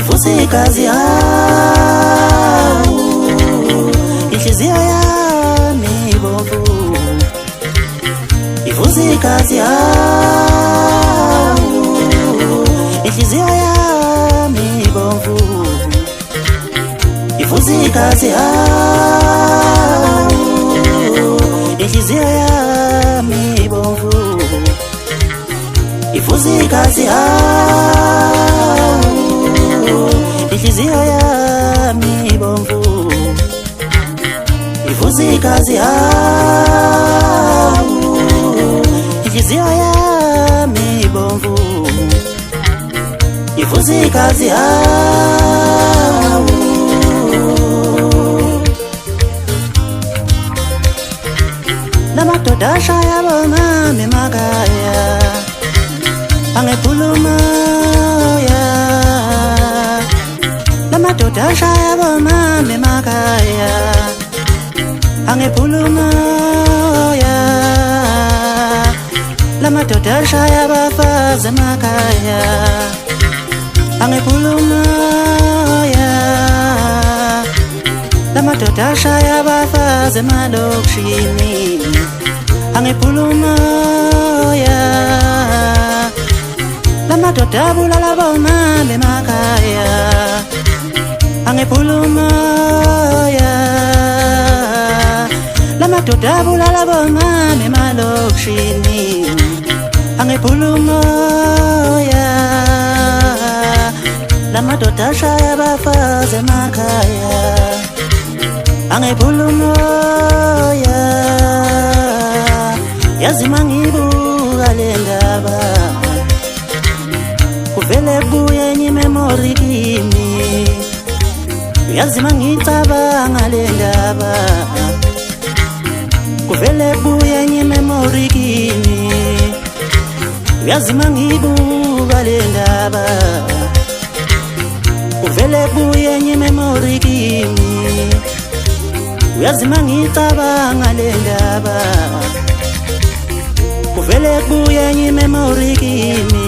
ivuze igazi yawo, inhliziyo yami ibomvu, ivuze igazi yawo, inhliziyo yami ibomvu, ivuze igazi yawo, inhliziyo yami ibomvu, ivuze igazi yawo, inhliziyo yami ibomvu, ivuze igazi yawo, inhliziyo yami ibomvu, ivuze igazi yawo. Lamadoda ashaya bomama emakhaya, angekhuluma ya. Lamadoda ashaya bomama emakhaya, angekhuluma ya. Lamadoda ashaya abafazi emakhaya, angekhuluma ya. Lamadoda ashaya abafazi emalokishini, angekhuluma ya. Lamadoda abulala bomama emakhaya, angekhuluma ya. Lamadoda abulala bomama emalokishini, angekhuluma ya. Lamadoda ashaya abafazi emakhaya, angekhuluma ya. Yazi mangibuka le ndaba, kuvele kubuye enye memory kimi. Yazi mangicabanga le ndaba, kuvele kubuye enye memory kimi. Yazi mangibuka le ndaba, kuvele kubuye enye memory kimi. Yazi mangicabanga le ndaba, kuvele kubuye enye memory kimi.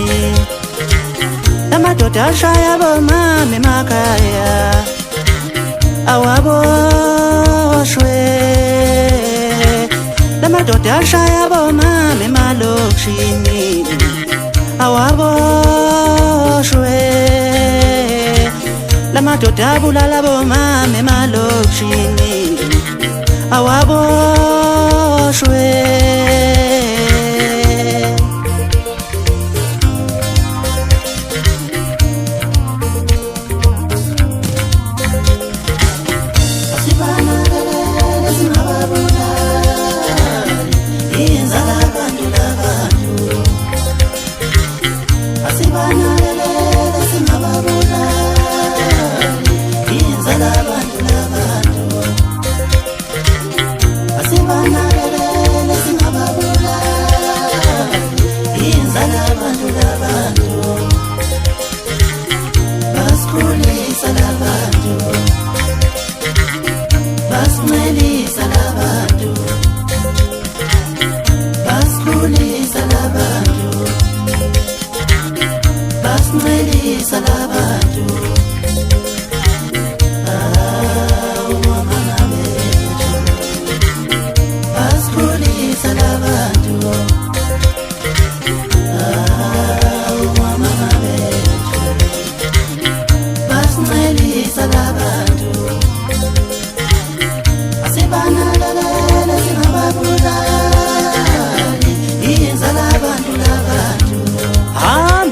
Lamadoda ashaya bomama emakhaya, awaboshwe. Lamadoda ashaya bomama emalokishini, awaboshwe. Lamadoda abulala bomama emalokishini, awaboshwe.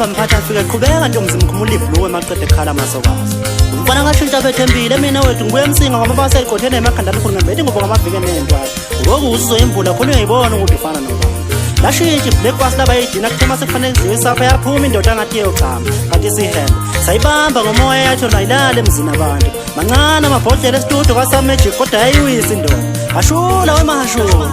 Mphatha afike qhubeka nje umzimba khumuliphi lo wemaqede ekhala masokazi. Umfana ngashintsha bethembile mina wethu ngibuye emsinga ngoba baseqothene emakhanda amakhulu ngembedi ngoba ngamavike nendwayo. Ngoku uzoyimbula khona uyayibona ukuthi ufana nobani. Lashintsha ibreakfast labayidina kuthema sekufanele kudliwe isapha yaphuma indoda ngathi iyochama kanti isihembe. Sayibamba ngomoya yathi nayilala emzini abantu. Mancane amabhodlela esitudio kwaSamagic kodwa yayiwisa indoda. Ashula wemashula.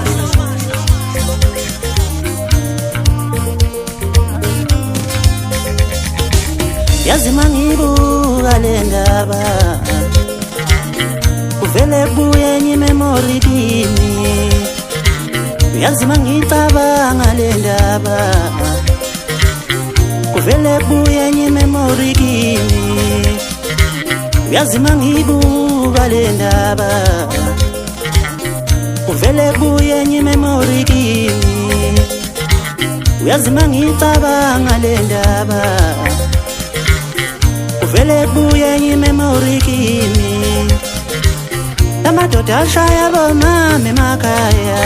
Yazi mangibuka le ndaba, kuvele kubuye enye memory kimi. Yazi mangicabanga le ndaba, kuvele kubuye enye memory kimi. uyazima ngibuka le ndaba uvele buye enye memory kimi uyazima ngicabanga le ndaba uvele buye enye memory kimi lamadoda ashaya bomama emakhaya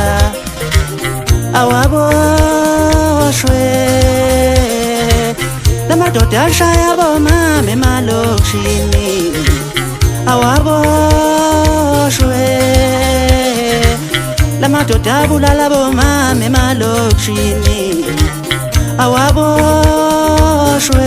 awaboshwe lamadoda ashaya bomama emalokishini awaboshwe lamadoda abulala bomama emalokishini awaboshwe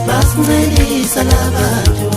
Basmeli salabantu